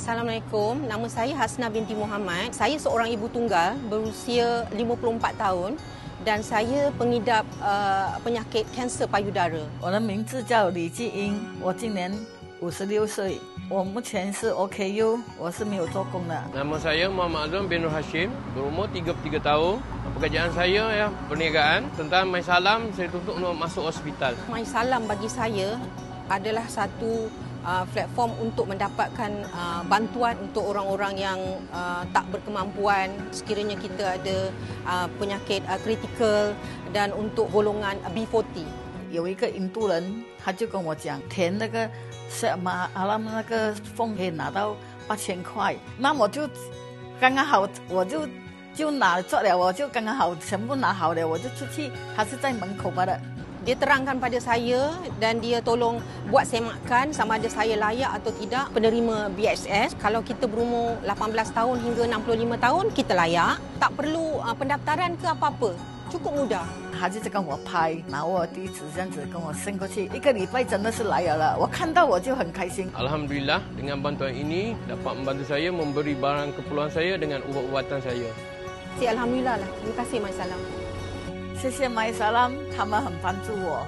Assalamualaikum, nama saya Hasna binti Muhammad. Saya seorang ibu tunggal berusia 54 tahun dan saya pengidap penyakit kanser payudara. 我的名字叫李继英，我今年56岁，我目前是 OKU， 我是没有做工的。 Nama saya Muhammad Azam bin Nur Hashim, berumur 33 tahun. Pekerjaan saya perniagaan. Tentang mai salam, saya tuntut untuk masuk hospital. My Salam bagi saya adalah satu platform untuk mendapatkan bantuan untuk orang-orang yang tak berkemampuan sekiranya kita ada penyakit kritikal dan untuk golongan B40. 有一个印度人，他就跟我讲，填那个阿拉那个缝可以拿到8000块，那我就刚刚好，我就拿做了，我就刚刚好全部拿好了，我就出去，他是在门口的。 Dia terangkan pada saya dan dia tolong buat semakan sama ada saya layak atau tidak penerima BXS. Kalau kita berumur 18 tahun hingga 65 tahun, kita layak. Tak perlu pendaftaran ke apa-apa. Cukup mudah. 他就跟我拍，拿我地址这样子跟我送过去，一个礼拜真的是来了，我看到我就很开心。 Alhamdulillah, dengan bantuan ini dapat membantu saya memberi barang keperluan saya dengan ubat-ubatan saya. Alhamdulillah lah. Terima kasih My Salam. 谢谢麦萨拉，他们很帮助我。